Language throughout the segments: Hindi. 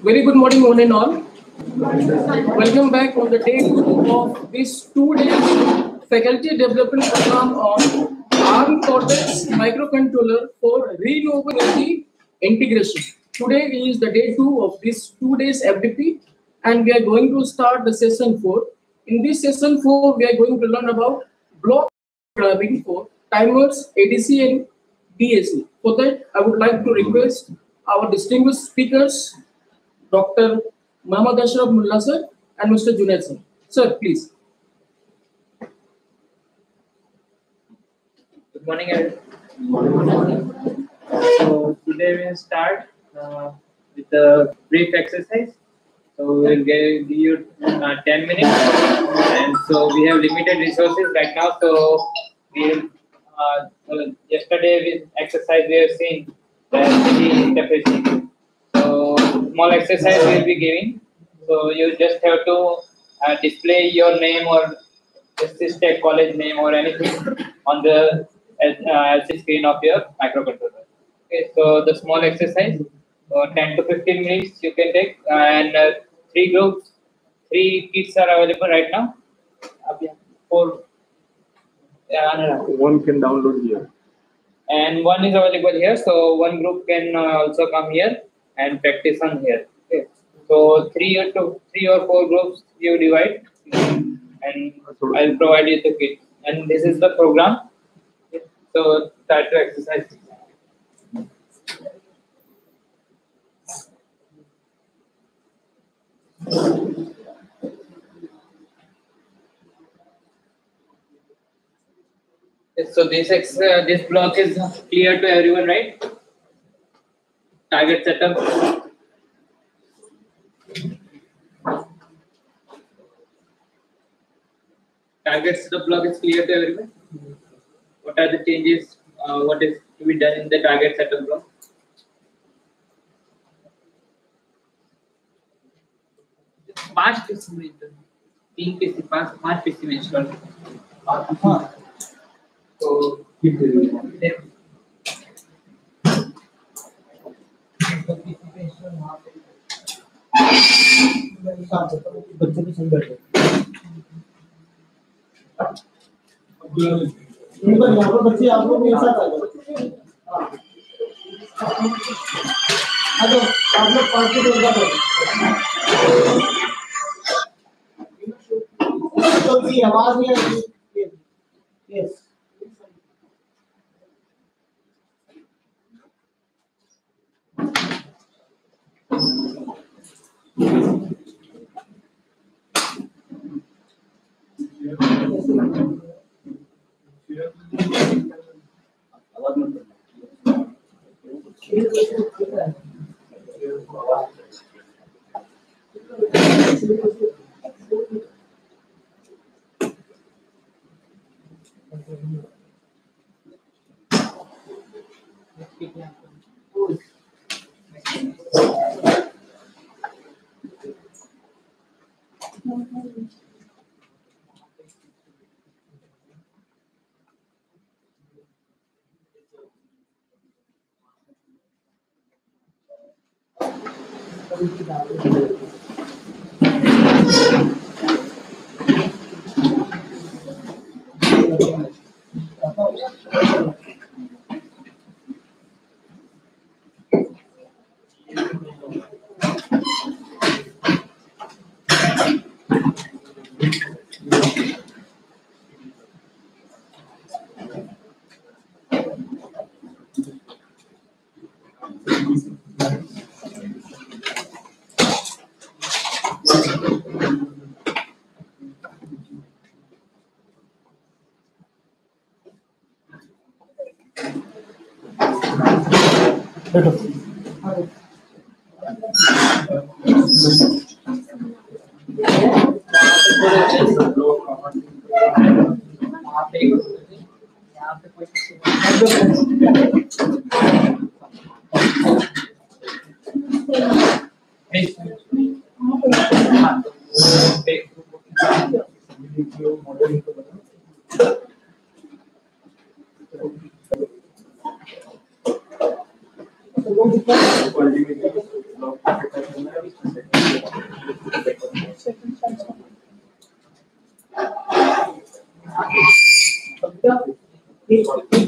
Very good morning, one and all. Welcome back on the day 2 of this 2 days faculty development program on ARM Cortex microcontroller for renewable energy integration. Today is the day 2 of this 2 days FDP, and we are going to start the session 4. In this session 4, we are going to learn about block programming for timers, ADC, and DAC. For that, I would like to request our distinguished speakers, Dr. Muhammad Ashraf Mullah sir and Mr. Junaid sir. Sir, please. Good morning, everyone. So today we'll start with a brief exercise. So we'll give you 10 minutes, and so we have limited resources right now. So yesterday with exercise we have seen that the interpretation. So small exercise we'll be giving. So you just have to display your name or Systech college name or anything on the LCD screen of your microcontroller. Okay, so the small exercise, 10 to 15 minutes you can take, and 3 kits are available right now. Four. One can download here. And one is available here, so one group can also come here and practice on here. Okay. So 3 or 4 groups you divide, and I'll provide you the kit. And this is the program. So start to exercise. So this block is clear to everyone, right? Target setup. Target setup block is clear to everyone. What are the changes? What is to be done in the target setup block? पांच पीसी में 3 पीसी 5 पीसी में इंस्टॉल तो बच्चे भी सही बैठे यहाँ पर बच्चे आप लोग मेरे साथ आ जाओ आप लोग 5 मिनट की आवाज नहीं आ रही यस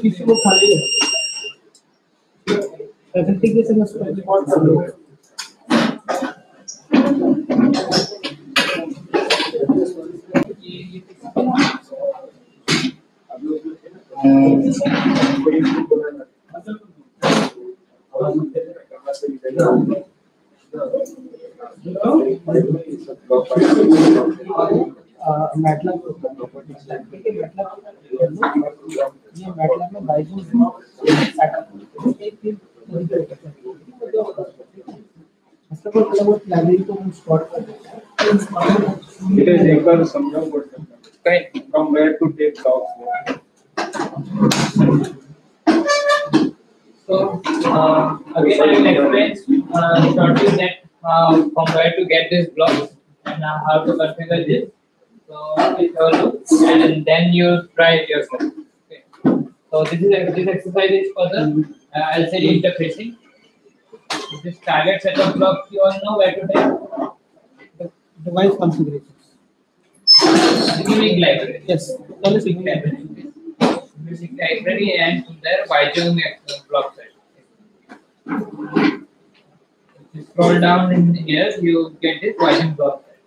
किसी को खाली है फैकल्टी के समझ में रिकॉर्ड कर लो मैटलैब में बाइजूस सेटअप मतलब लाइब्रेरी को हम स्टोर कर देते हैं एक बार समझाओ from where to take blocks. So again I will explain shortly that from where to get this blocks and how to configure this. So please have a look and then you try it yourself. Okay. So this exercise is for the LCD interfacing. This target setup block you all know where to take. device configurations. Gimmick library. Yes, Basic library. Basic library and there Vyjum block set. If you scroll down in here, you get this Vyjum block set.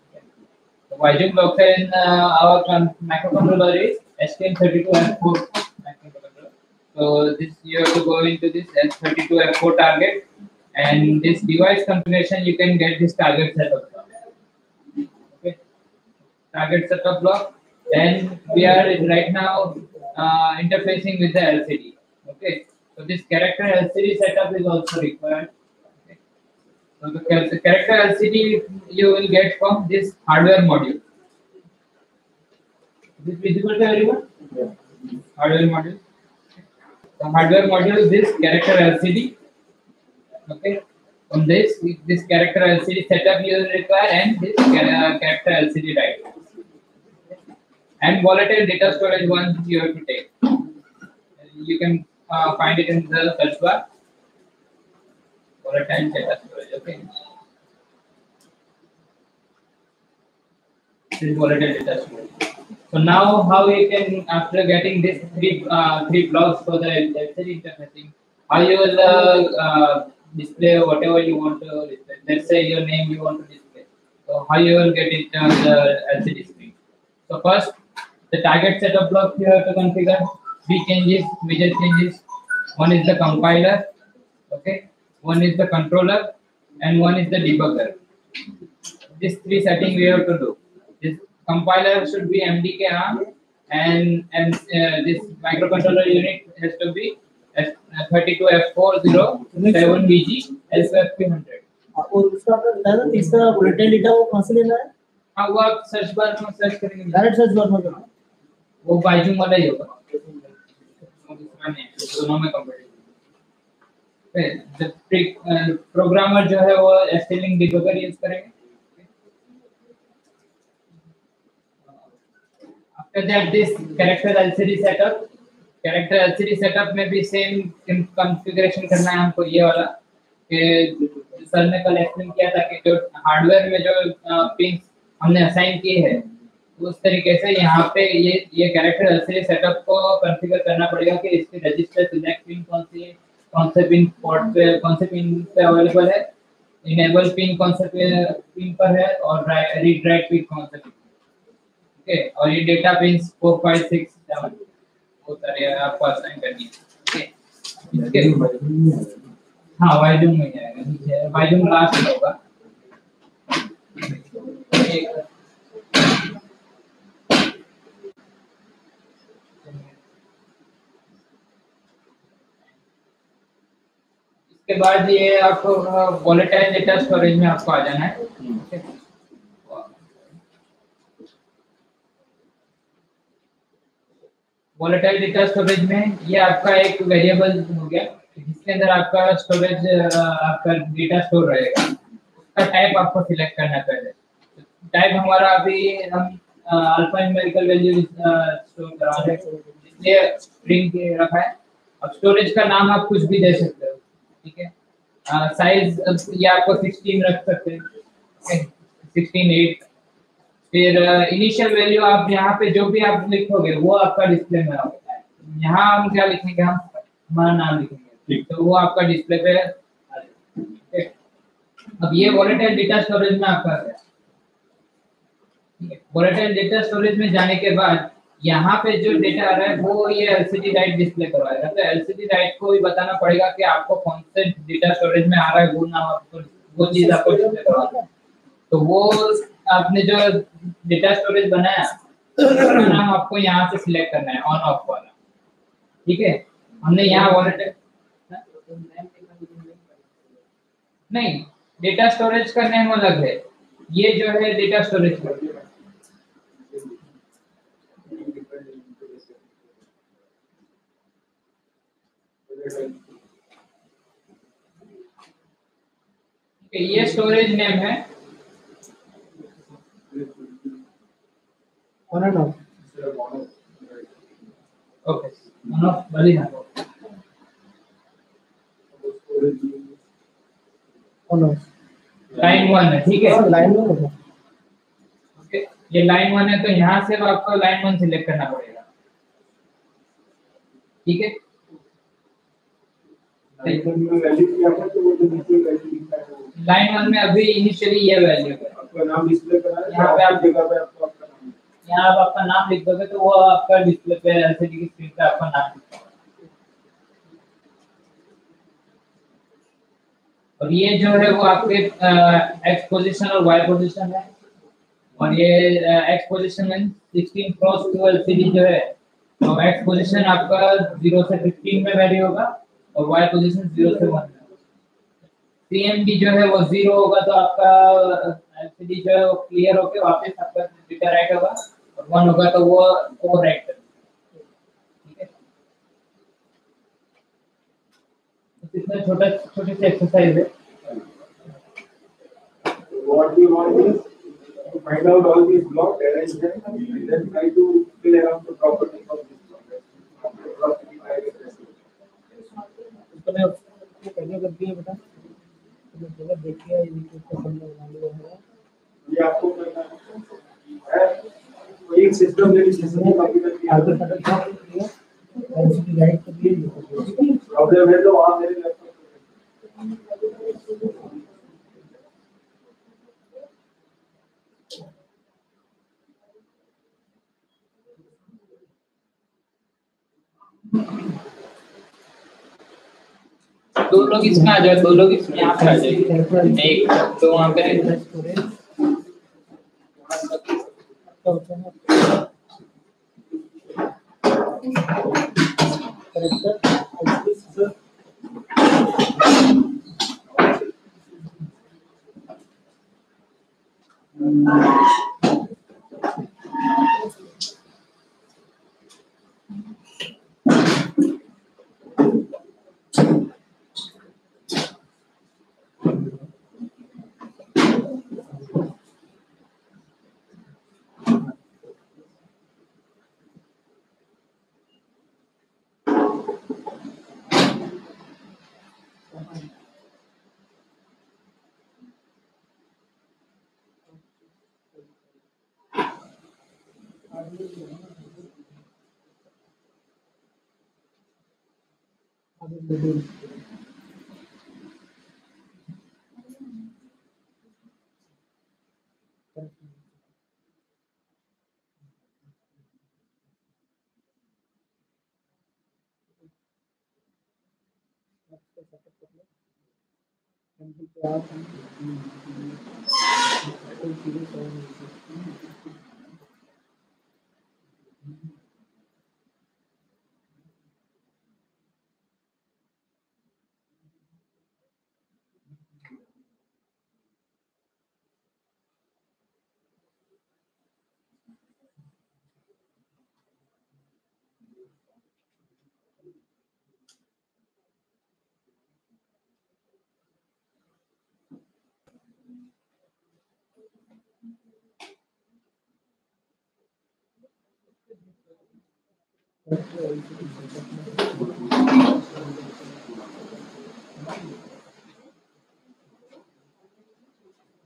The Vyjum block set in our microcontroller is STM32F4 microcontroller. So this you have to go into this S32F4 target, and this device configuration you can get this target setup block. Okay, target setup block. Then we are right now interfacing with the LCD. Okay, so this character LCD setup is also required. Okay. So the character LCD you will get from this hardware module. Is it visible to everyone? Yeah. Hardware module. The hardware module is this character LCD. Okay. From this character LCD setup you will require, and this character LCD write. And volatile data storage one you have to take. You can find it in the search bar. Volatile data storage. Okay. This is volatile data storage. So now, how you can, after getting this three blocks for the LCD interfacing, how you will display whatever you want to display. Let's say your name you want to display. So how you will get it on the LCD screen. So first, the target setup block you have to configure. 3 changes, major changes. One is the compiler, okay. One is the controller, and one is the debugger. These 3 settings we have to do. This compiler should be MDK ARM, and this microcontroller unit has to be S32F407BG LFP100. और उसका बताया ना तीसरा वोलेटाइल डेटा वो कहां से लेना है? हाँ वो आप सर्च बार में सर्च करेंगे, डायरेक्ट सर्च बार में करना वो बाइजूम वाला ही होगा, दूसरा नहीं, दोनों में कंपेटिबल। प्रोग्रामर जो है वो ST-Link डिबगर यूज करेंगे। After that this character LCD setup में भी सेम कॉन्फ़िगरेशन करना है हमको, ये वाला कि सर ने कल एक्सप्लेन किया था कि जो हार्डवेयर में जो पिन हमने असाइन किए हैं उस तरीके से यहाँ पे ये कैरेक्टर LCD सेटअप को कॉन्फ़िगर करना पड़ेगा कि इसके रजिस्टर सिलेक्ट पिन कौन से पिन पोर्ट पे कौन से पिन पे अवेलेबल है, इनेबल पिन कौन से पिन पर है, और रीड राइट पिन कौन सा पिन। ओके, और ये डेटा पिन 4 5 6 7 वो सारे आपको असाइन करनी है। ओके, इसके हाँ वाइजूम में जाएगा, नीचे वाइजूम लास्ट होगा। इसके बाद ये आपको वोलेटाइल डेटा स्टोरेज में आपको आ जाना है। वोलेटाइल डेटा स्टोरेज में ये आपका एक वेरिएबल हो गया जिसके अंदर आपका स्टोरेज आपका डेटा स्टोर रहेगा। उसका टाइप आपको सिलेक्ट करना है पहले। टाइप हमारा अभी हम अल्फा न्यूमेरिकल वैल्यू स्टोर करा रहे हैं, इसलिए स्ट्रिंग के रखा है। अब स्टोरेज का नाम आप कुछ भी दे सकते हो, ठीक है। साइज ये आपको 16 रख सकते हैं, 16:8। फिर इनिशियल वैल्यू आप यहाँ पे जो भी आप लिखोगे वो आपका डिस्प्ले में होगा। यहाँ हम क्या लिखेंगे, हम हमारा नाम लिखेंगे, तो वो आपका डिस्प्ले पे आ जाएगा। अब ये वोलेटाइल डेटा स्टोरेज में आपका है। वोलेटाइल डेटा स्टोरेज में जाने के बाद यहाँ पे जो डेटा आ रहा है वो ये एलसीडी राइट डिस्प्ले करवाएगा। तो एलसीडी राइट को भी बताना पड़ेगा कि आपको कौन से डेटा स्टोरेज में आ रहा है, वो नाम आपको, वो चीज आपको डिस्प्ले करवाना है। तो वो आपने जो डेटा स्टोरेज बनाया उसका नाम आपको यहाँ से सिलेक्ट करना है, ऑन ऑफ वाला। ठीक है, हमने यहाँ वोलेटाइल नहीं, डेटा स्टोरेज का नेम अलग है, ये जो है डेटा स्टोरेज का। ये स्टोरेज नेम है on end of. Okay, on off वाली है, ऑन ऑफ लाइन 1 है। ठीक है, लाइन में होगा। ओके, ये लाइन 1 है, तो यहाँ से आपको लाइन 1 सिलेक्ट करना पड़ेगा। ठीक है, लाइन 1 में अभी इनिशियली ये वैल्यू है, आपका नाम डिस्प्ले करा है, यहाँ पे आप जगह पे आपको आपका नाम, यहाँ आप आपका नाम लिख दोगे तो वो आपका डिस्प्ले पे एलसीडी की स्क्रीन पे आपका नाम लिखेगा। और ये जो है वो आपके एक्स पोजीशन और वाई पोजीशन है। और ये एक्स पोजीशन में 16 क्रॉस 2 एलसीडी जो है, तो एक्स पोजीशन आपका 0 से 15 में वैरी होगा और वाई पोजीशन 0 से 1 में। सीएमडी जो है वो 0 होगा तो आपका एलसीडी जो है वो क्लियर होके वापस आपका डेटा राइट होगा, और 1 होगा तो वो ओवर राइट करेगा। ठीक है, तो इतना छोटा छोटी सी एक्सरसाइज है। what we want is to find out all these blocks, arrange them, and then try to fill around the properties of this block. पहले कर दिया बेटा, तो जगह देखिए यूट्यूब पे बंदा बना लिया है। ये आपको करना है, कोई एक सिस्टम ले लीजिए, सिस्टम कॉपी करके आगे फटा कर दिया, एलसीडी राइट कर दिया। प्रॉब्लम है तो आप मेरे लैपटॉप दो लोग इसमें आ जाओ, दो लोग इसमें यहाँ पे आ जाइए, एक तो वहाँ पे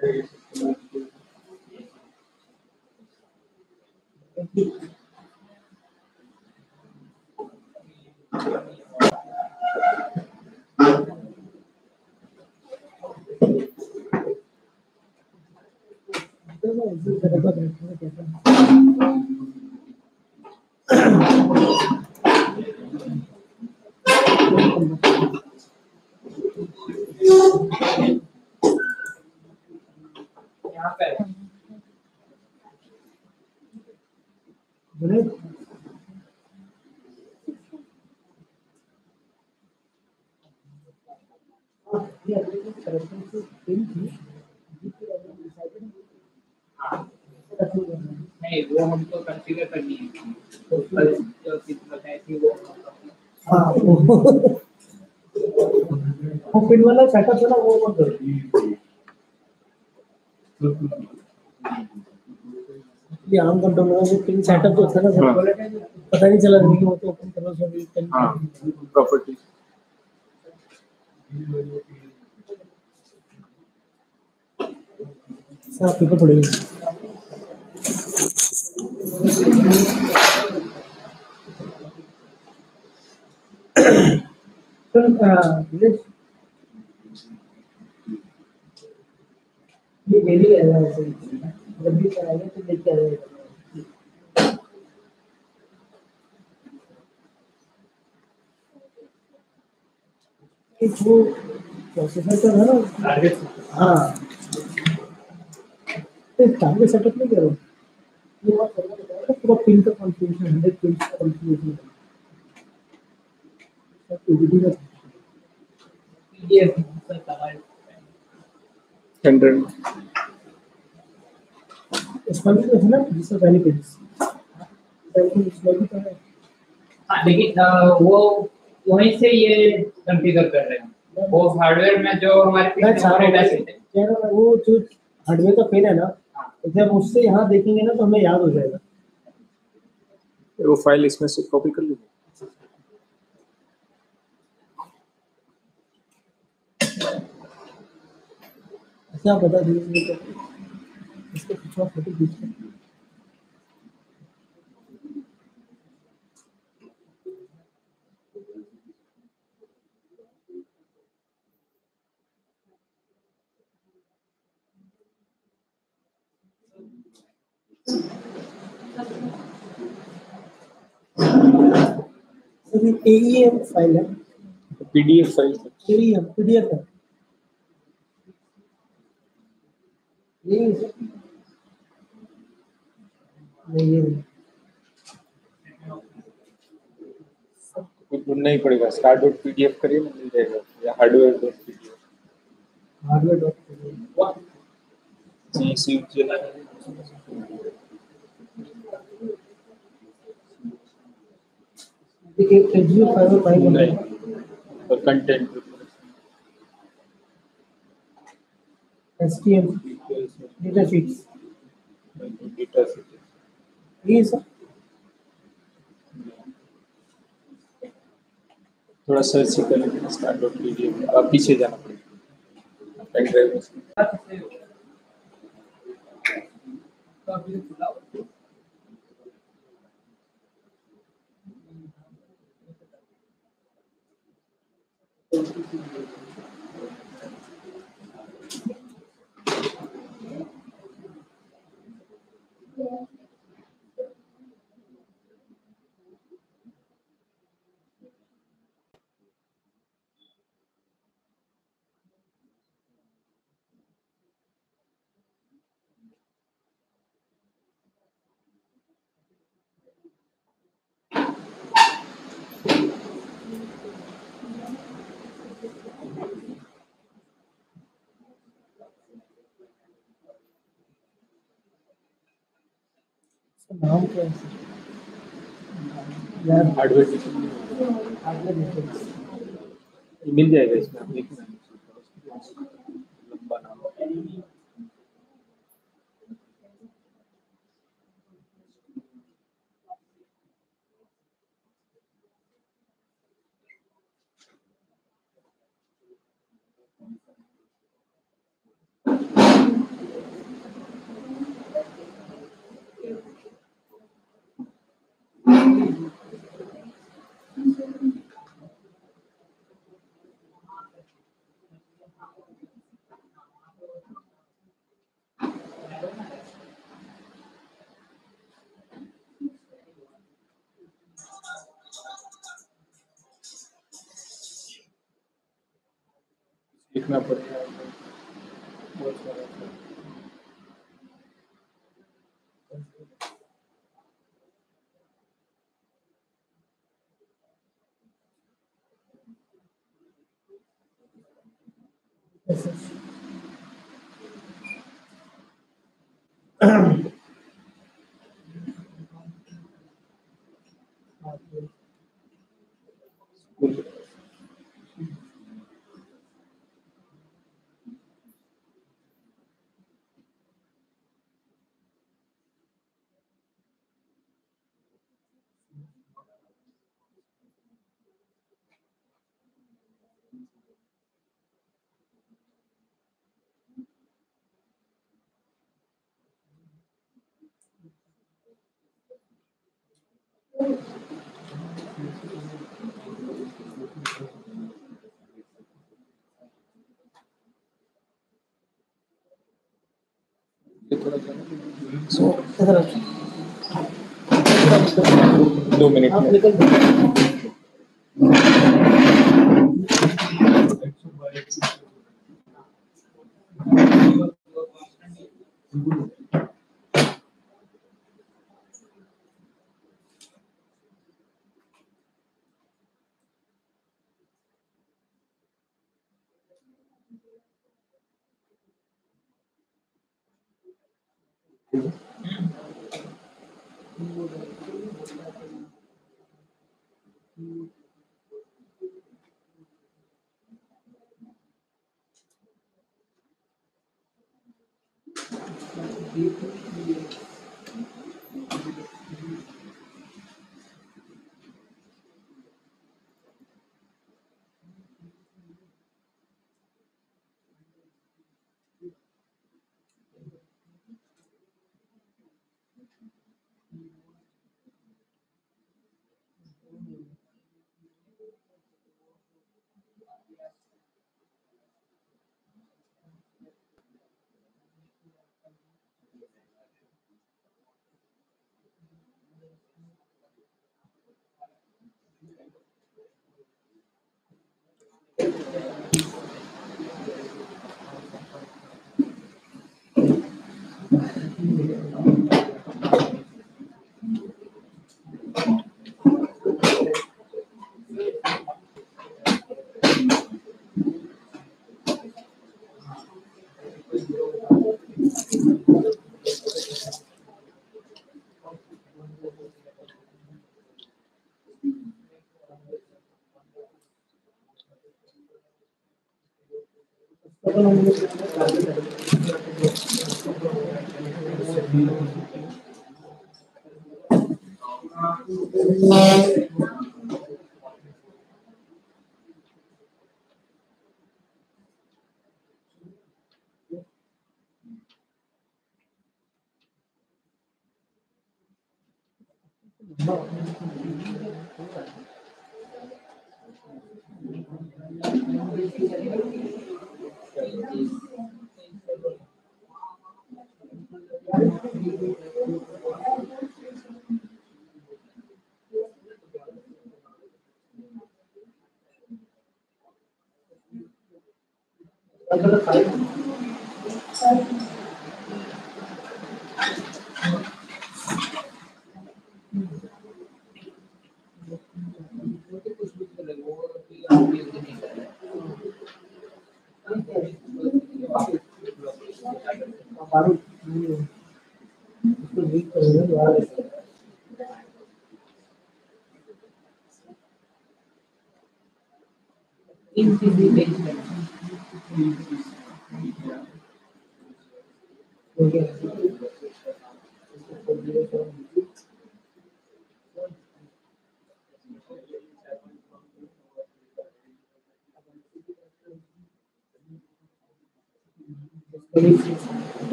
यहाँ पे है। नहीं वो हमको कंसीडर करनी है तो कल जो चीज बताई थी वो वो पिन वाला सेटअप है ना वो मत करो। ये आम कंट्रोल में वो पिन सेटअप जो था ना सर पता नहीं चला कि वो तो ओपन करना सभी प्रॉपर्टी साफ पेपर पड़ेगा। तो ये डेली है ऐसे जब भी कराएंगे तो देख के आएगा। वो प्रोसेसर का है ना टारगेट। हाँ तो टारगेट सेटअप नहीं करो ये बात करना पूरा पिन का कॉन्फ़िगरेशन 100 पिन का कॉन्फ़िगरेशन सब पीडीडी का ये सर कमाल 100 इसमें भी तो है ना जिससे पहले पेज इसमें भी तो है। हाँ लेकिन वो वहीं से ये कॉन्फ़िगर कर रहे हैं वो हार्डवेयर में जो हमारे मैं पीछे चाह रहा डेटा हूँ सेट है कह रहा हूँ, वो जो हार्डवेयर का पिन है ना जब उससे यहाँ देखेंगे ना तो हमें याद हो जाएगा। वो फाइल इसमें से कॉपी कर लीजिए। अच्छा आप बता दीजिए इसके पिछला फोटो खींच के सर ये AEM फाइल है पीडीएफ फाइल AEM PDF है ये नहीं ये नहीं कुछ ढूंढना ही पड़ेगा। स्टार्ट डॉट पीडीएफ करिए ना मिल जाएगा या hardware dot PDF hardware dot C देखिए एचडीएफ फाइल फाइल है और content STM data sheets data से ये सब थोड़ा सर्च ही करेंगे स्टार्ट डॉट पीडीएफ अब पीछे जाना पड़ेगा पेन ड्राइव में नाम क्या है यार हार्डवेयर हार्डवेयर डिटेल्स मिल जाएगा इसमें आप देखना लंबा नाम सीखना पड़ेगा बहुत सारा। दो मिनट में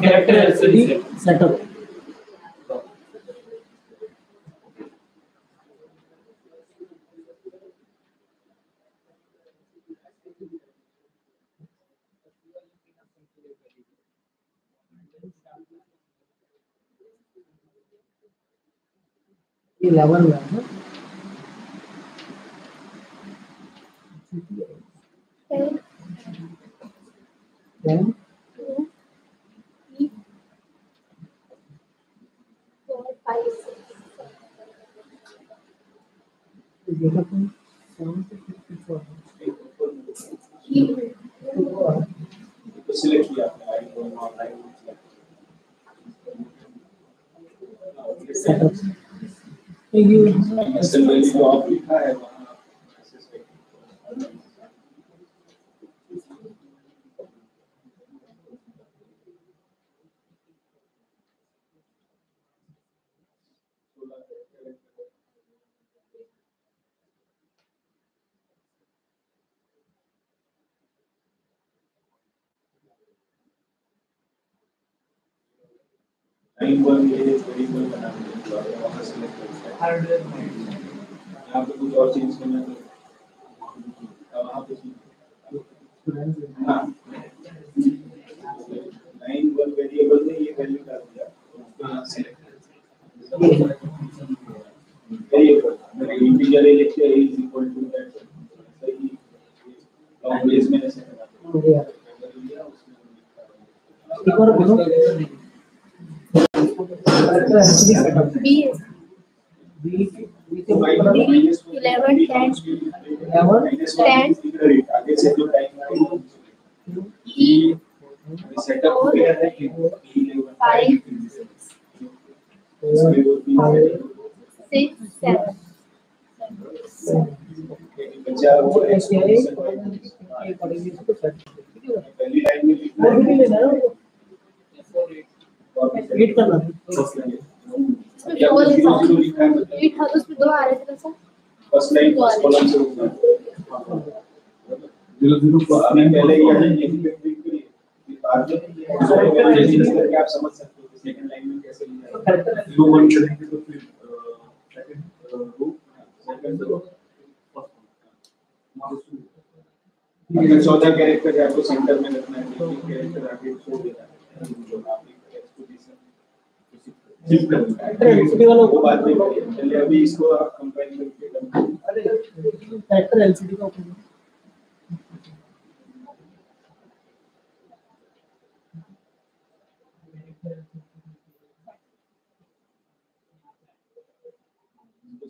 Character LCD setup. 11 में है 10 सिलेक्ट किया आपने लाइन को ऑनलाइन सेटअप ये एसएल वैल्यू जो आप लिखा है वहां एक्सेस पे लाइन वन ये वेरिएबल बना देंगे और वहां सेलेक्ट करते हैं यहाँ पे कुछ और चेंज करना है तो वहां पे हाँ लाइन वन वेरिएबल में ये वैल्यू डाल दिया उसको यहाँ सेलेक्ट वेरिएबल मैंने इंटीजर ए लिख दिया a is equal to that सही लॉन्ग बेस में ऐसे बना दिया एक बार बोलो बी तो 11 10 आगे से जो टाइम ई सेटअप हो गया है 5 6 7 बच्चा पहली लाइन में लिखना है वेट करना उसमें 2 आ रहे थे कैसा फर्स्ट लाइन फर्स्ट कॉलम से होगा 0 आपने पहले ये क्लिक करिए बाद में जैसे करके आप समझ सकते हो सेकंड लाइन में कैसे लिखा है 0 1 चलेंगे तो फिर सेकंड रो सेकंड रो ये 14 कैरेक्टर है आपको सेंटर में रखना है कैरेक्टर आगे छोड़ देना है जो आप एक्सपोजिशन एलसीडी वाला वो बात नहीं करिए पहले अभी इसको आप कंपाइल करके अरे फैक्टर एलसीडी का ओपन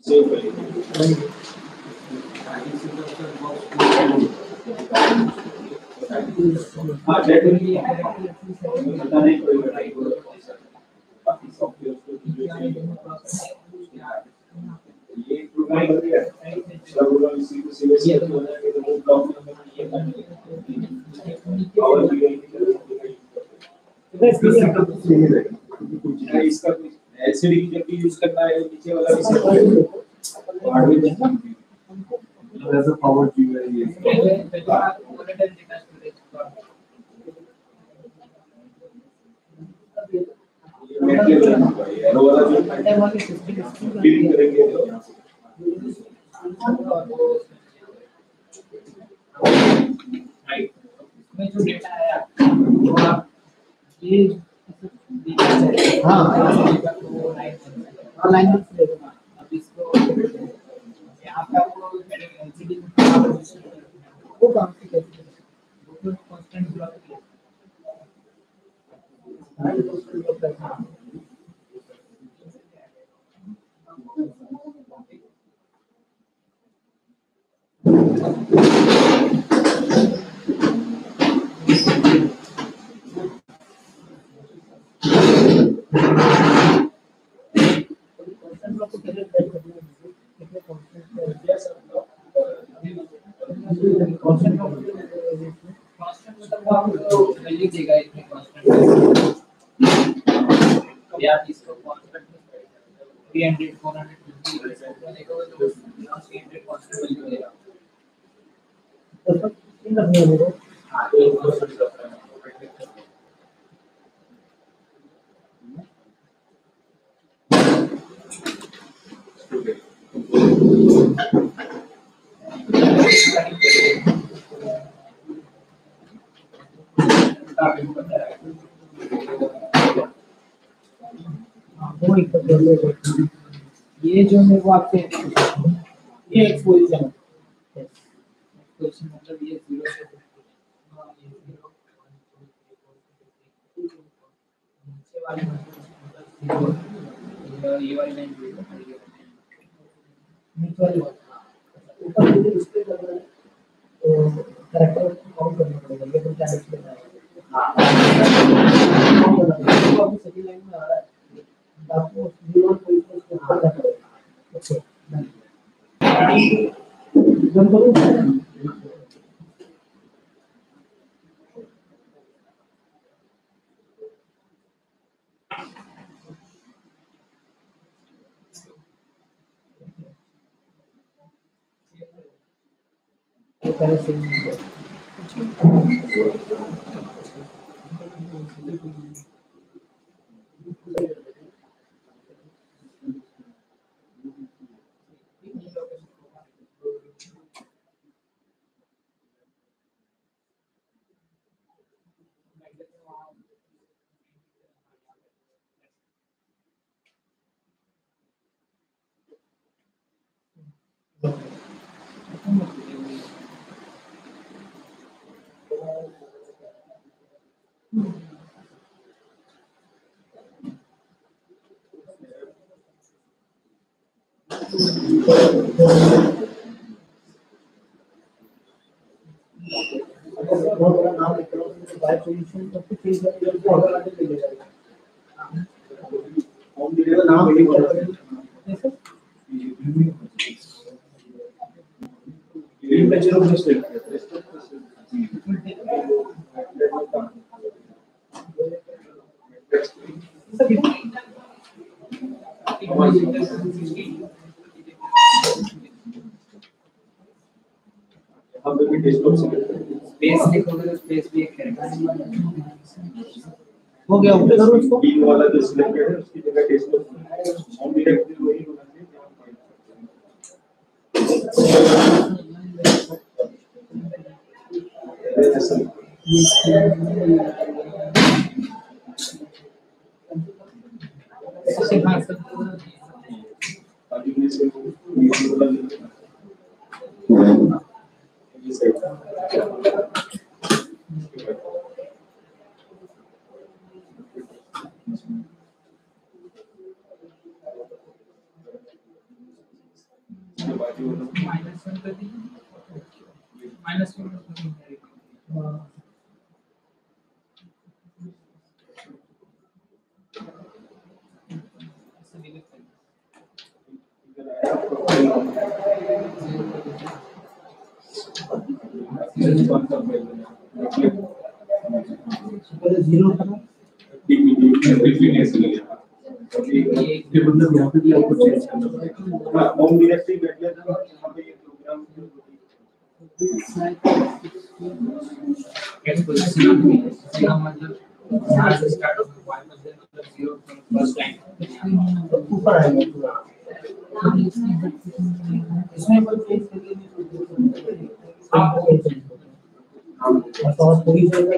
सेव करिए हाँ डेट पता नहीं कोई बाकी सॉफ्टवेयर को जो चाहिए ये प्रोग्राम बन गया प्रोग्राम इसी को सीरियस करके होना है तो वो ब्लॉक नंबर ये और भी इसका एलसीडी जब भी यूज करना है नीचे वाला भी set hardware as a power UI ये एरो वाला जो क्लिक करेंगे यहाँ से में जो डेटा है वो आप ये हाँ लाइन में अब इसको यहाँ पे आपको एलसीडी वो काम से कैसे वो कांस्टेंट ब्लॉक वैल्यू देगा इसमें कांस्टेंट या इसको कांस्टेंट 300 450 देखो तो 300 कांस्टेंट वैल्यू देगा हां वो एक ये जो है वो आपके ये एक्सपोजिशन है। एक्सपोजिशन मतलब ये 0 से नीचे वाली मतलब ये वाली लाइन नीचे वाली ऊपर जो डिस्प्ले कर रहा है तो कैरेक्टर काउंट करना पड़ेगा। ये तो क्या डिस्प्ले है तो अभी सेकंड लाइन में आ रहा है आपको 0 पोजीशन को ऊपर करना पड़ेगा। अच्छा जब करो ये पहले से बहुत बड़ा नाम लिख रहा हूँ बाय पोजीशन तो फिर को अगर आगे ले जाएगा होम डिलीवर नाम नहीं बोल रहा ये मेजर ऑफ मिस्टेक हम भी टेस्ट ऑफ स्पेस लिखोगे तो स्पेस भी एक कैरेक्टर हो गया ऊपर करो उसको तीन वाला जो सिलेक्टेड है उसकी जगह टेस्ट ऑफ होम डायरेक्टली वही होना जीरो करना ये मतलब यहाँ पे भी आपको चेंज करना पड़ेगा। होम डायरेक्टरी बैठ गया था यहाँ पे ये प्रोग्राम ऊपर आएगा पूरा इसमें कोई चेंज करके और पूरी जगह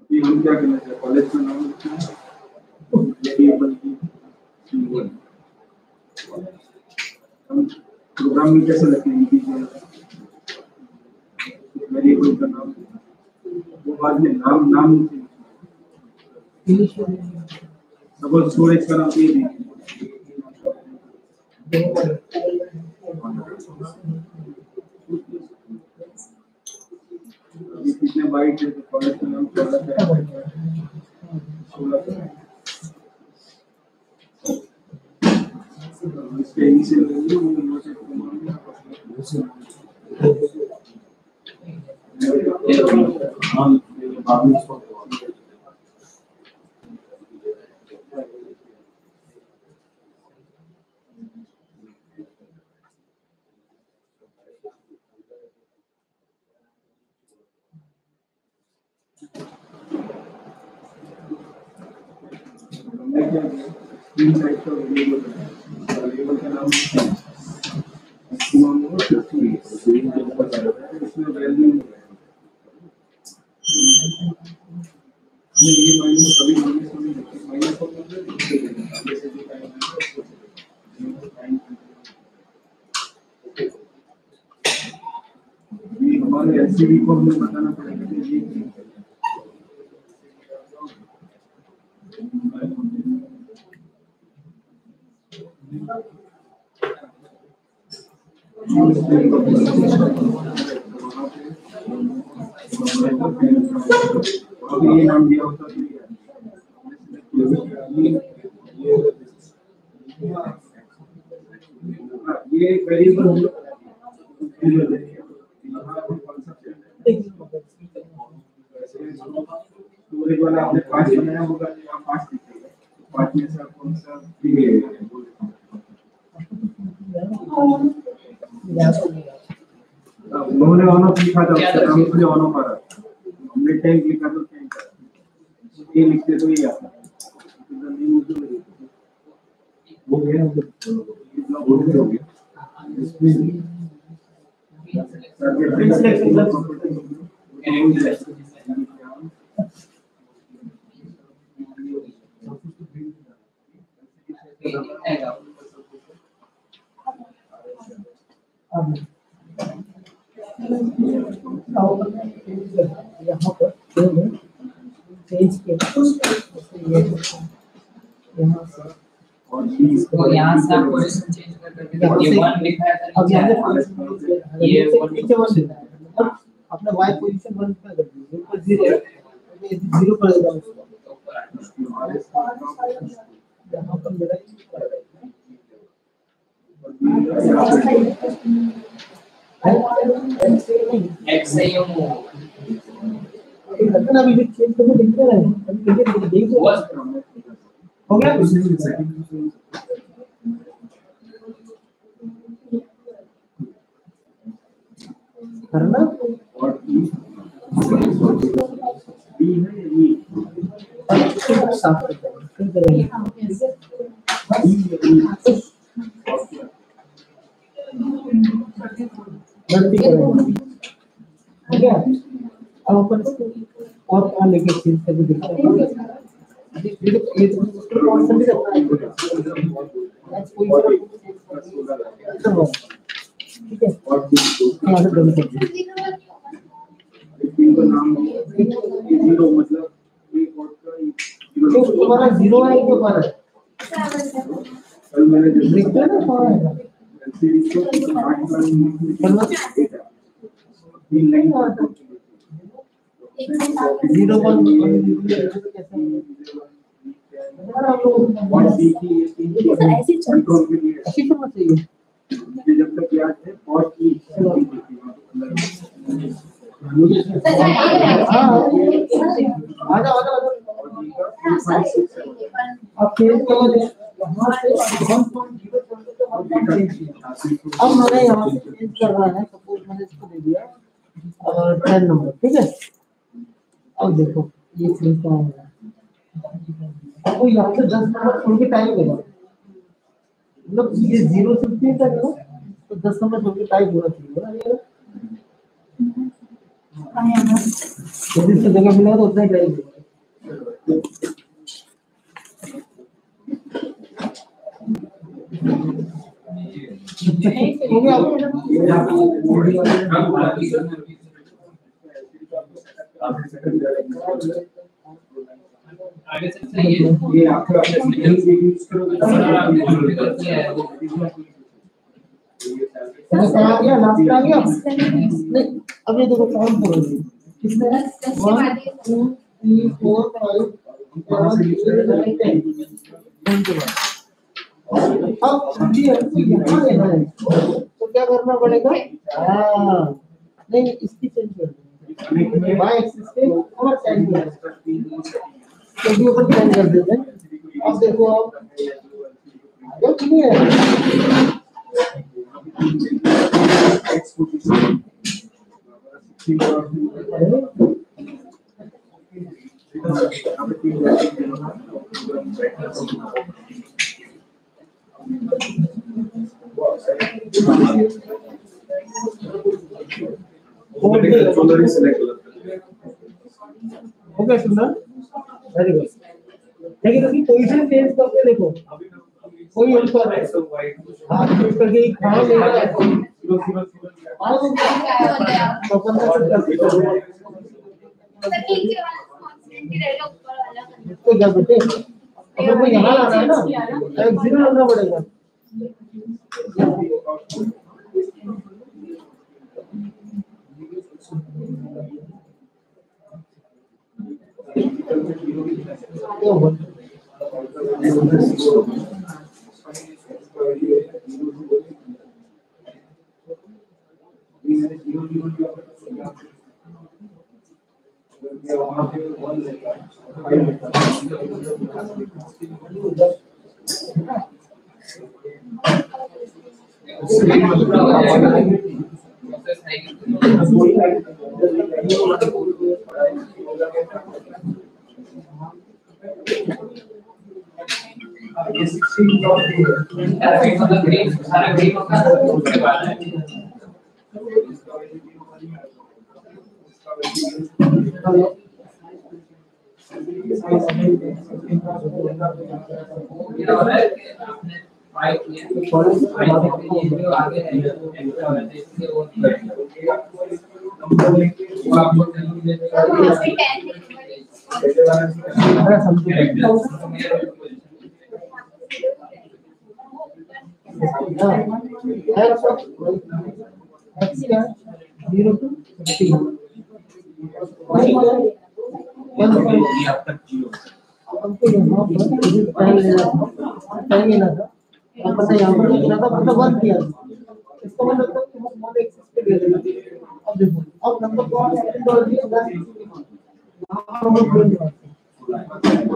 ये हम क्या करना चाहिए कॉलेज का नाम लिखना है वेरिएबल की कीवर्ड हम प्रोग्राम में कैसे लिखेंगे वेरिएबल का नाम वो बाद में नाम सपोज स्टोरेज का नाम ये कितने बाइट है तो कॉलेज का नाम 16 है 16 इसके इनिशियल वैल्यू वो यूनिट को मानना हाँ बाद में इसको तीन साइड का वेरिएबल है वेरिएबल का नाम मैक्सिमम और इसमें वैल्यू ये माइनस सभी माइनस को ये हमारे एलसीडी को हमें बताना पड़ेगा कि ये अभी ये नाम दिया होता है ये वेरिएबल हम लोग स्टोरेज वाला आपने 5 बनाया होगा यहाँ 5 दिखेगा 5 में से आप कौन सा उन्होंने ऑन ऑफ लिखा था हमने ऑन ऑफ आ रहा हमने टैग लिखा तो टैग ये लिखते तो ये आता वो गया इतना बोल हो गया इसमें यहाँ पर चेंज किया यहाँ से तो यहाँ से आप पोजीशन चेंज कर करके ये 1 लिखा है अब यहाँ पे ये पीछे 1 लिखा है मतलब अपना y पोजीशन 1 पे कर दीजिए ऊपर 0 है ये 0 पर देगा उसको यहाँ पर मेरा x से यूं लगना भी चेंज करके देखते रहे अभी देखो हो गया करना और बी है ये साफ कर देंगे गलती करेंगे ठीक है अब अपन और कहाँ लेके चेंज करके देखते हैं ये तो कॉन्सेप्ट है ठीक है और यहाँ से डबल करते हैं तीन का नाम जीरो मतलब ये कोड का तो तुम्हारा 0 है क्या पर कल मैंने देखते हैं ना कौन है एलसीडी को 8 का तीन लाइन 0 1 और सी की ये तीन कंट्रोल के लिए ऐसी करना चाहिए ये जब तक याद है और की आजा अब चेंज करो यहाँ से 1.0 अब मैंने यहाँ से चेंज कर रहा है सपोज मैंने इसको दे दिया 10 नंबर ठीक है अब देखो ये चेंज कहाँ हो रहा है आपको यहाँ से 10 नंबर छोड़ के टाइप होगा मतलब ये 0 से 3 तक है तो 10 नंबर छोड़ के टाइप होना चाहिए ना ये तो जिससे जगह मिलेगा तो उतना ही टाइप होगा हो गया आगे से चाहिए ये आपका सेकंड से यूज करोगे आ गया लास्ट आ गया नहीं अब ये देखो काउंट करो कितने 1 2 3 4 5 अब ये यहाँ लेना है तो क्या करना पड़ेगा नहीं इसकी चेंज कर देंगे y एक्सिस पे और चेंज कर तो भी ऊपर चेंज कर देते हैं अब देखो अब आगे क्लियर है कंट्रोलर ही सिलेक्ट हो गया सुंदर वेरी गुड। लेकिन उसकी पोजीशन चेंज करके देखो, कोई आंसर है हाँ चेंज करके खाना ले रहा है तो 15 तो जब बेटे अपने को यहाँ लाना है ना, एक 0 लाना पड़ेगा। इसका मतलब है कि हम मोड एक्सेस पे दे देना। अब देखो अब नंबर कौन सेकंड और दिया बस यहां पर हम बोल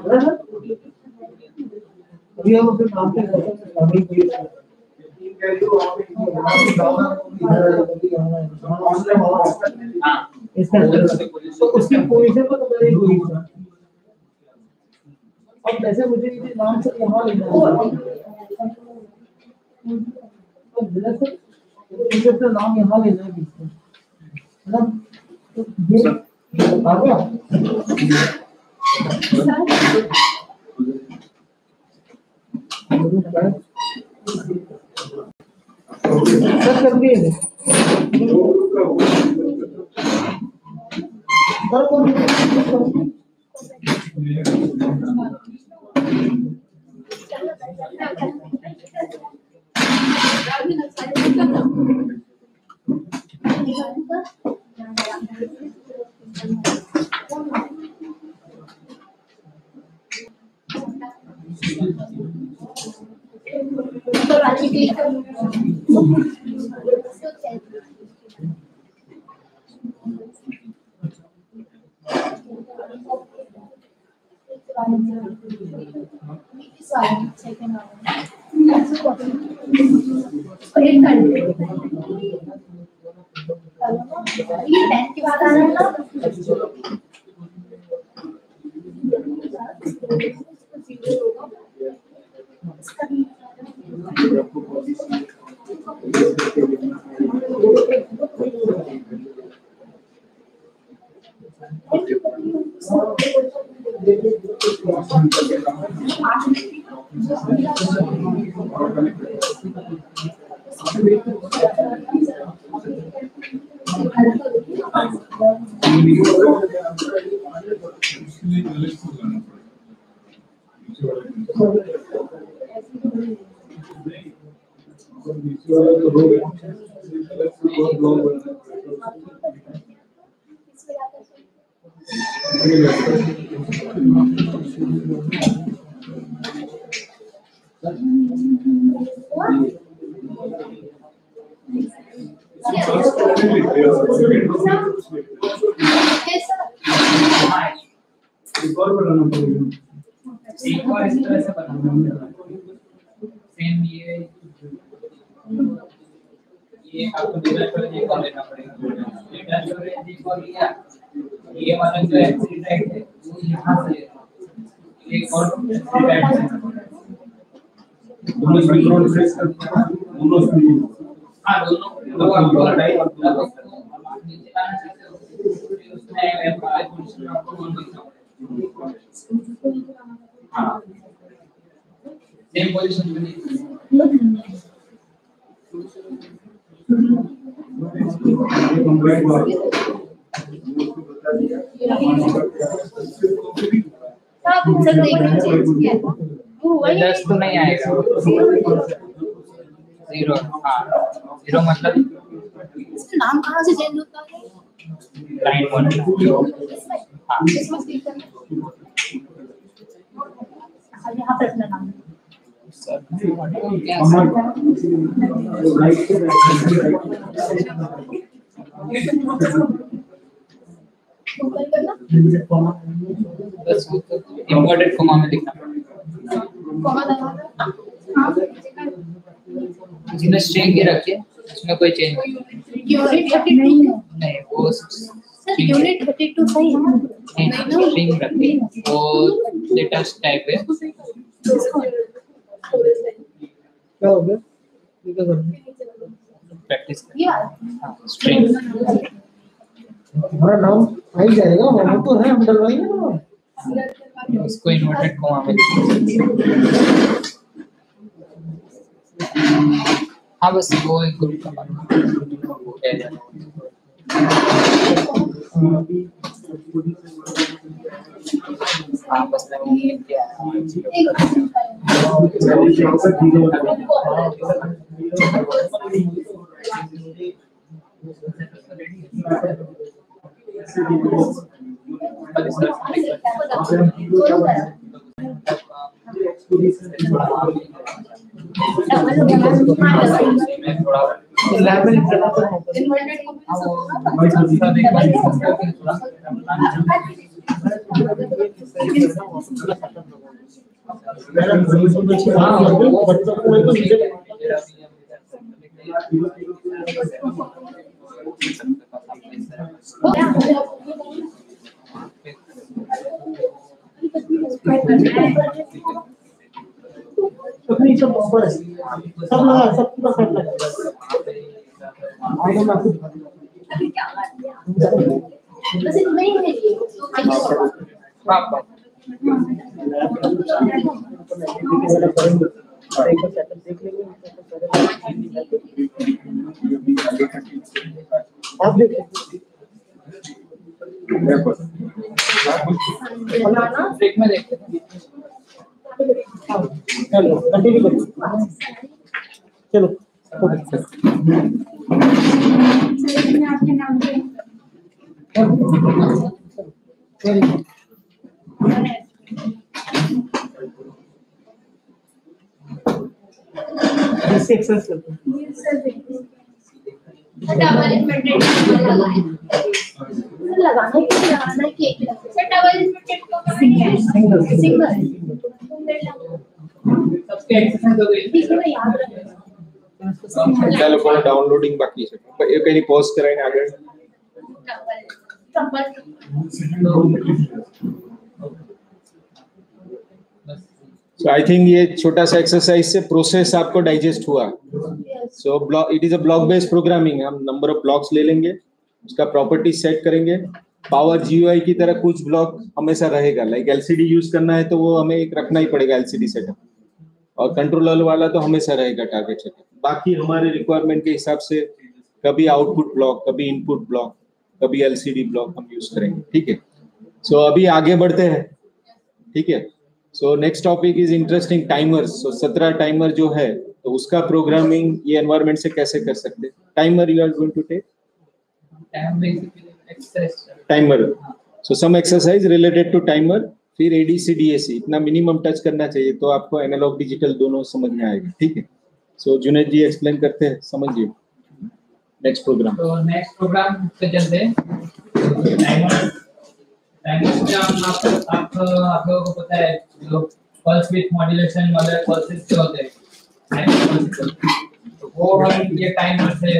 रहे हैं अभी हम फिर काम पे करते हैं अभी कोई वैल्यू आप इसका उसकी पोजीशन को तो मेरी हुई है। अब जैसे मुझे ये नाम से यहां लेना है तो जैसे मुझे अपना नाम यहाँ लेना है किसको ना तो ये आ गया सर कर दिए सर कौन की बात आ रहा है ना ये आपको डेटा स्टोरेज एक और लेना पड़ेगा। डेटा स्टोरेज एक और लिया, ये वाला जो एक्सिड है वो यहाँ से एक और दोनों सिंक्रोन फ्रेश करते हैं दोनों स्पीड हाँ दोनों दो आपको टाइप नीचे आना चाहिए उसमें पोजीशन आपको कौन दिखता है सेम पोजीशन पे नहीं। दस तो नहीं आएगा, 0। हाँ 0 मतलब नाम कहाँ से चेंज होता है? लाइन 1। हाँ यहाँ पर अपना नाम बस इम्पोर्टेंट कॉमा में लिखना। इसमें स्ट्रिंग ही रखिए, इसमें कोई चेंज नहीं। वो यूनिट 32 सही है नहीं, स्ट्रिंग रखिए, वो लेटेस्ट टाइप है। क्या हो गया? ये क्या कर रहे प्रैक्टिस या स्ट्रिंग। हमारा नाम आ ही जाएगा, वो तो है, हम डलवाएंगे ना। उसको इन्वर्टेड कॉमा में लिखिए। हाँ बस वो एक ग्रुप का बात है। हाँ बस क्या अपनी सब ऊपर है, सब लगा, सब पूरा सेट लगा। आगे मैं आपको बस इतना ही है ये। आप देखिए ब्रेक में देखते हैं। चलो कंटिन्यू करिए। चलो आपके नाम पे जैसे एक्सरसाइज करते हैं। डबल इन्वर्टेड लगाना है कि एक सर डबल इन्वर्टेड सिंगल सबके एक्सरसाइज हो गई। ठीक है याद रखना। त्या लोकांना डाउनलोडिंग बाकी आहे काही पॉज करायने आगे। डबल सो आई थिंक ये छोटा सा एक्सरसाइज से प्रोसेस आपको डाइजेस्ट हुआ। So block, it is a block based programming. हम नंबर ऑफ ब्लॉक्स ले लेंगे, उसका प्रॉपर्टी सेट करेंगे। पावर जीयूआई की तरह कुछ ब्लॉक हमेशा रहेगा, लाइक एलसीडी यूज करना है तो वो हमें एक रखना ही पड़ेगा एलसीडी सेटअप, और कंट्रोलर वाला तो हमेशा रहेगा टारगेट सेटअप। बाकी हमारे रिक्वायरमेंट के हिसाब से कभी आउटपुट ब्लॉक, कभी इनपुट ब्लॉक, कभी एलसीडी ब्लॉक हम यूज करेंगे। ठीक है, सो अभी आगे बढ़ते हैं। ठीक है, so next topic is interesting, timers. So 17 timer जो है तो उसका प्रोग्रामिंग ये एनवायरनमेंट से कैसे कर सकते हैं। Timer you are going to take timer, so some exercise related to timer, फिर एडीसी डीएसी इतना मिनिमम टच करना चाहिए तो आपको एनालॉग डिजिटल दोनों समझ में आएगा। ठीक है, सो जुनैद जी एक्सप्लेन करते हैं, समझिए नेक्स्ट प्रोग्राम। तो नेक्स्ट प्रोग्राम पे चलते हैं। टाइमर में आप लोगों को पता है जो पल्स विथ मॉड्यूलेशन वाले पल्सेस जो होते हैं तो वो हम ये टाइमर से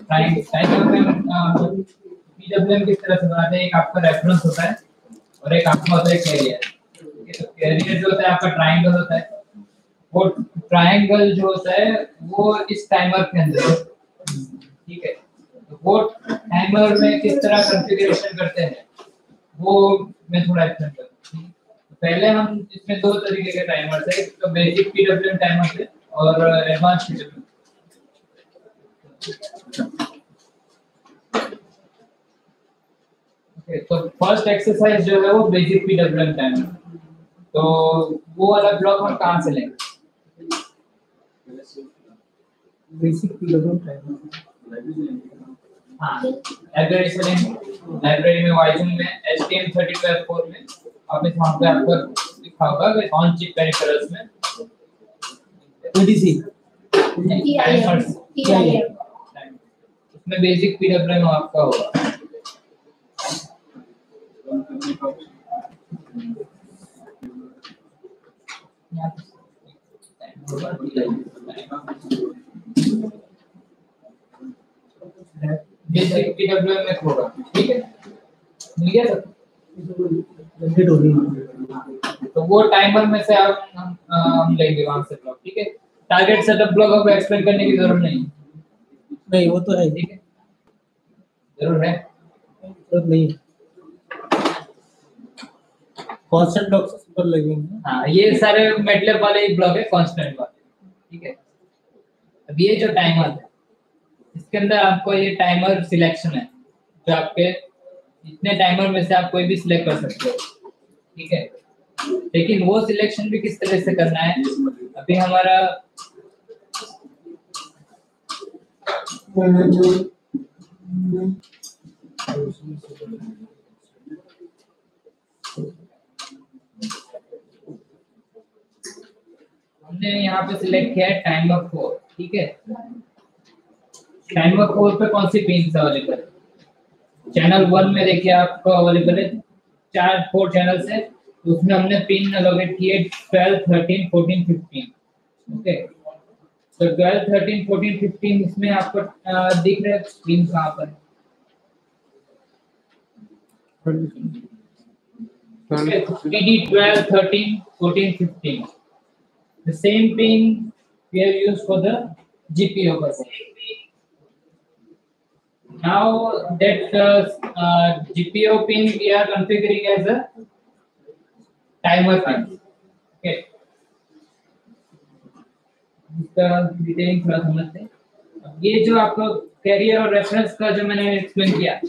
टाइमर में पीडब्ल्यूएम किस तरह से बनाते हैं। एक आपका रेफरेंस होता है और एक आपका होता है कैरियर। तो कैरियर जो होता है आपका ट्रायंगल होता है, वो ट्रायंगल जो होता है वो इस टाइमर के अंदर है। ठीक है, तो वो टाइमर में किस तरह कॉन्फ़िगरेशन करते हैं वो मैं थोड़ा एक्सप्लेन करता हूं। पहले हम इसमें दो तरीके के टाइमर थे, एक तो बेसिक पीडब्ल्यूएम टाइमर थे और एडवांस पीडब्ल्यूएम। तो फर्स्ट एक्सरसाइज जो है वो बेसिक पीडब्ल्यूएम टाइमर, तो वो वाला ब्लॉक हम कहाँ से लेंगे? बेसिक पीडब्ल्यूएम टाइमर, हाँ, लाइब्रेरी से लेंगे। लाइब्रेरी में वाइजूम में STM32F4 में आप इस वहाँ पे आपको लिखा होगा कि ऑन चिप पेरिफेरल्स में EDC टाइमर्स, उसमें बेसिक पीडब्ल्यूएम आपका होगा। बेसिक पीडब्ल्यूएम में होगा, ठीक है, मिल गया सर? जनरेट हो रही है। तो वो टाइमर में से हम लेंगे वहां से ब्लॉक, ठीक है। टारगेट सेटअप ब्लॉक आपको एक्सप्लेन करने की जरूरत नहीं, नहीं वो तो है, ठीक है, जरूर है, जरूरत नहीं है। कांस्टेंट ब्लॉक से सुपर लगेंगे। हाँ, ये सारे मैटलैब वाले ही ब्लॉक है, कांस्टेंट वाले, ठीक है। अब ये जो टाइमर है, इसके अंदर आपको ये टाइमर सिलेक्शन है, जो आपके इतने टाइमर में से आप कोई भी सिलेक्ट कर सकते हो, ठीक है। लेकिन वो सिलेक्शन भी किस तरह से करना है, अभी हमारा हमने यहाँ पे सिलेक्ट किया है टाइमर 4, ठीक है। टाइमर 4 पे कौन सी पिन अवेलेबल है? चैनल 1 में देखिए आपको अवेलेबल है 4 चैनल्स है, तो उसमें हमने पिन एलोकेट किए 12, 13, 14, 15, ओके। तो 12, 13, 14, 15 इसमें आपको दिख रहा है पिन कहाँ पर? PD 12, 13, 14, 15. The same pin we have used for the GPIO bus. Now that GPIO pin we are configuring as a timer pin. Okay. इसका डिटेलिंग थोड़ा समझते हैं। अब ये जो आपको कैरियर और रेफरेंस का जो मैंने एक्सप्लेन किया,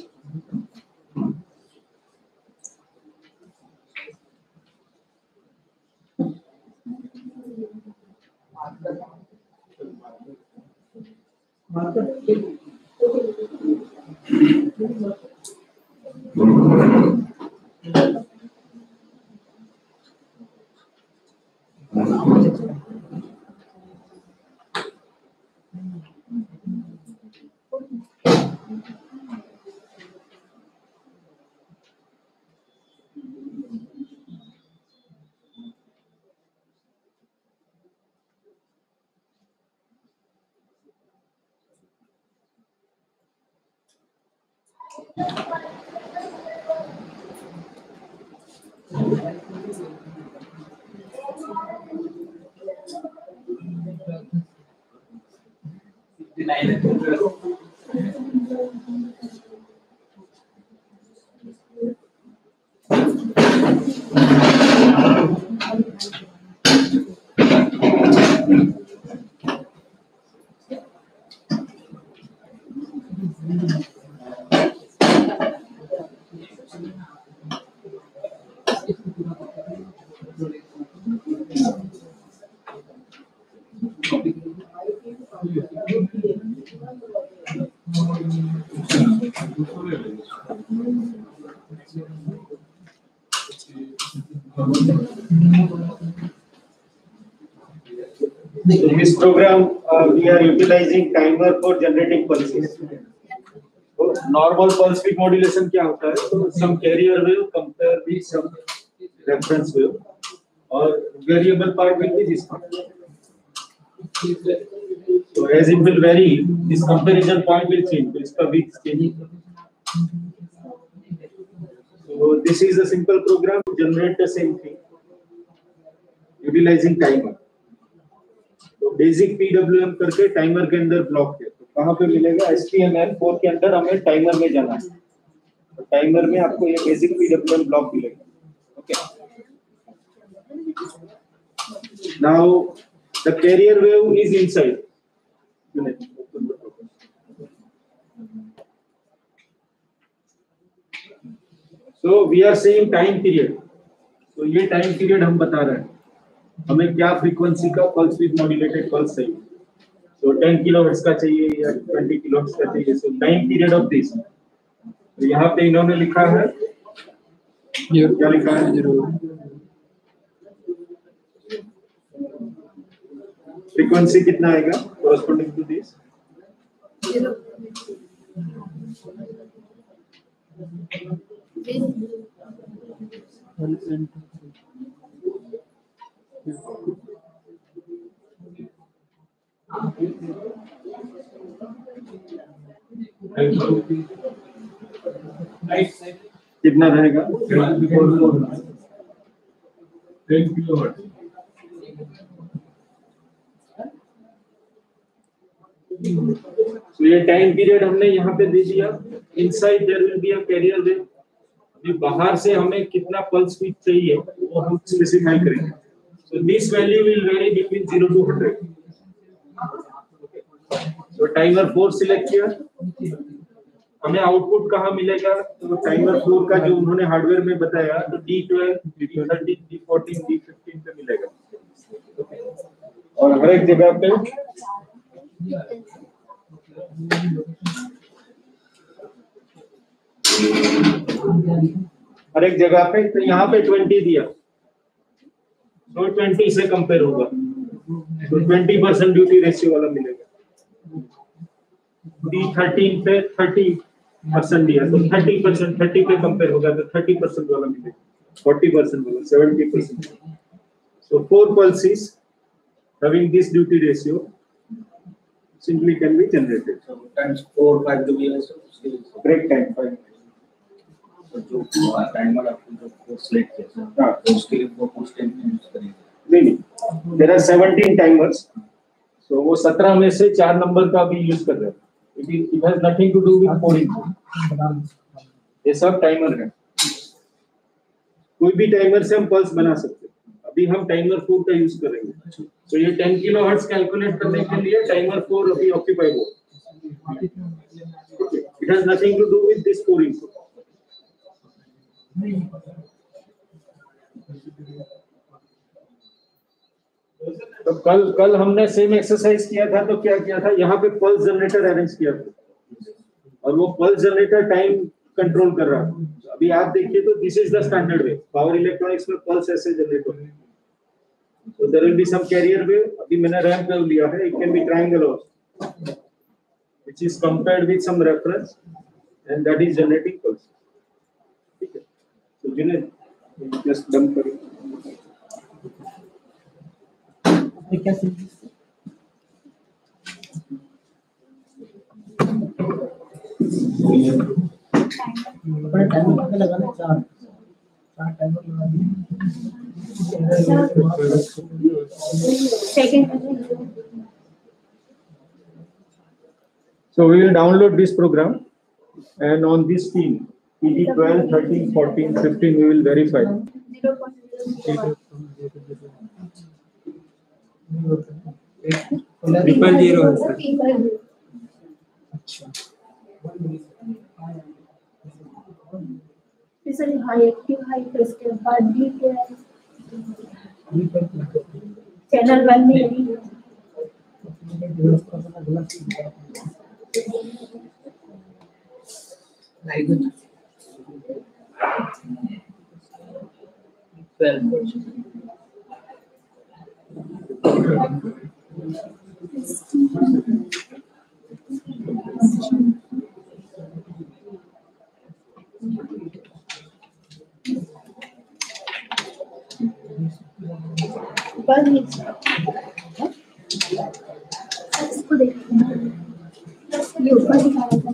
In this program, we are utilizing timer for generating pulses. तो normal pulse width modulation क्या होता है? तो some carrier wave compare with some reference wave, और variable part will be this part. So as it will vary, this comparison point will change. So इसका width change. So this is a simple program to generate the same thing utilizing timer. तो बेसिक पीडब्ल्यूएम करके टाइमर के अंदर ब्लॉक है, तो कहाँ पे मिलेगा? HTML4 के अंदर हमें टाइमर में जाना है, तो टाइमर में आपको ये बेसिक पीडब्ल्यूएम ब्लॉक मिलेगा, okay. Now the carrier wave is inside. So we are saying time period. तो ये टाइम पीरियड हम बता रहे हैं हमें क्या फ्रीक्वेंसी का पल्स विद मॉड्यूलेटेड पल्स चाहिए. तो 10 किलोहर्ट्ज का चाहिए या 20 किलोहर्ट्ज का चाहिए. सो टाइम पीरियड ऑफ दिस. तो यहाँ पे इन्होंने लिखा है, क्या लिखा है जरूर, फ्रीक्वेंसी कितना आएगा कोरस्पोंडिंग टू दिस. कितना रहेगा 10 किलोहर्ट्ज. तो ये टाइम पीरियड हमने यहाँ पे दे दिया. Inside there will be a carrier wave. अभी बाहर से हमें कितना पल्स विड्थ चाहिए वो हम स्पेसिफाई करेंगे. So this value will very between 0 to 100. तो टाइमर 4 सिलेक्ट किया. हमें आउटपुट कहाँ मिलेगा? तो टाइमर 4 का जो उन्होंने हार्डवेयर में बताया तो D12, D13, D14, D15 पे मिलेगा. और हर एक जगह पे तो यहाँ पे 20 दिया. तो 20 से कंपेयर होगा तो 20% ड्यूटी रेशियो वाला मिलेगा. D13 पे 30% दिया तो 30% 30 पे कंपेयर होगा तो 30% वाला मिलेगा. 40% वाला 70%. So 4 pulses having this duty ratio simply can be generated. So times 4 5 to be also Break time 5. तो जो टाइमर आपको जो सिलेक्ट किया हाँ. तो उसके लिए वो पोस्ट टाइम यूज करेंगे. नहीं, there are 17 timers. So वो 17 में से 4 नंबर का भी यूज कर रहे हैं. It has nothing to do with coding. ये सब टाइमर है. कोई भी टाइमर से हम पल्स बना सकते हैं. अभी हम टाइमर 4 का यूज करेंगे. तो ये 10 किलोहर्ट्ज कैलकुलेट करने के लिए टाइमर 4 अभी ऑक्यूपाई हो. It has nothing to do with this core input. तो कल हमने सेम एक्सरसाइज किया था. तो क्या किया था, यहाँ पे पल्स जनरेटर अरेंज किया था और वो पल्स जनरेटर टाइम कंट्रोल कर रहा है. अभी आप देखिए तो this is the standard way. Power electronics में पल्स ऐसे जनरेट होते हैं. So there will be some carrier wave. अभी मैंने रैंप कर लिया है. It can be triangle also, which is compared with some reference, and that is generating pulse. ठीक है. So Junaid, just dump करिए. ये क्या चीज़? अपने टाइमर लगाना 4 टाइमर लगा दिए. So we will download this program, and on this pin PD12, 13, 14, 15 we will verify. 000 sir high active high test के बाद भी क्या है चैनल 1 में very good. 12%. इसको देखते हैं ये ऊपर दिखा रहा था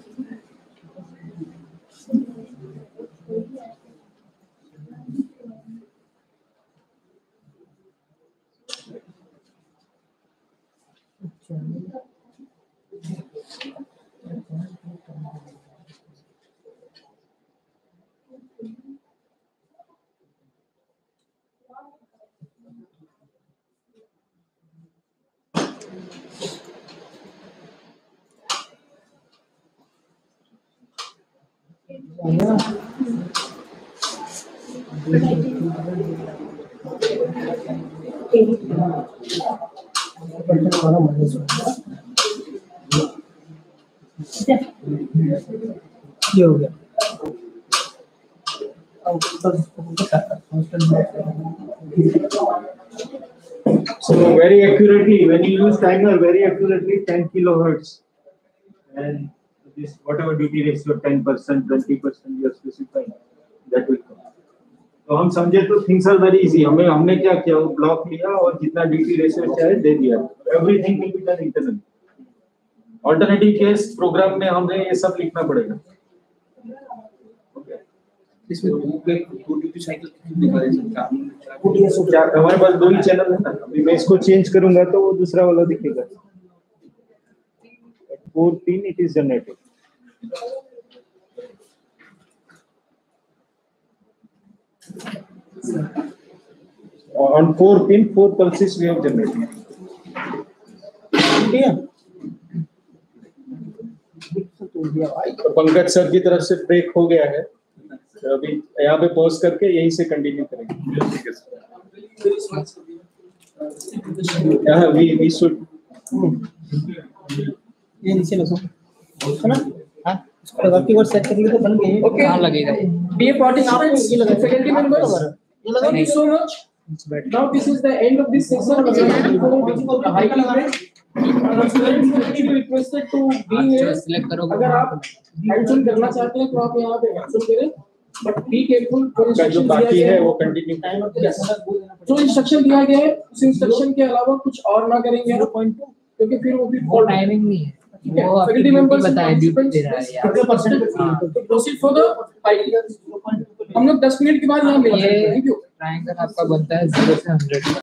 हमारा माइनस ये हो गया। So very accurately, when you use timer, very accurately 10 kilohertz, and this whatever duty ratio 10%, 20% you are specifying, that will come. तो हम समझे तो things are very easy. हमने क्या किया, वो ब्लॉक लिया और जितना duty ratio चाहे दे दिया. Everything will be done internally. Alternative case program में हमें ये सब लिखना पड़ेगा. इसमें दो ड्यूटी साइकिल दिखाई सकता है। क्या हमारे पास दो ही चैनल है ना, अभी मैं इसको चेंज करूंगा तो वो दूसरा वाला दिखेगा। 4 pin it is generated. On 4 pin 4 pulses we have generated. तो पंकज सर की तरफ से ब्रेक हो गया है, तो अभी यहाँ पे पॉज करके यहीं से कंटिन्यू करेंगे। यहाँ we should ये नीचे लगो है ना। हां इसको लगा के वर्ड सेट कर लिए तो बन गए। Okay. कहाँ लगेगा ये? Dear participants, faculty members, thank you so much. Now this is the end of this session. We are ready for the high event. Students will be requested to be here. Select करो। अगर आप mention करना चाहते हैं तो आप यहाँ पे mention करें, but be careful for जो instruction बाकी दिया है गया वो है। Continue Yes. जो इंस्ट्रक्शन दिया गया है उस इंस्ट्रक्शन के अलावा कुछ और ना करेंगे आप, क्योंकि फिर वो भी वो टाइमिंग नहीं है, वो आपकी faculty ड्यूटी members बताया, ड्यूटी दे रहा है यार। कितने परसेंट पे proceed for the fight. हम लोग 10 मिनट के बाद यहाँ मिलेंगे। ये थैंक यू। ट्रायंगल आपका बनता है 0 से 100।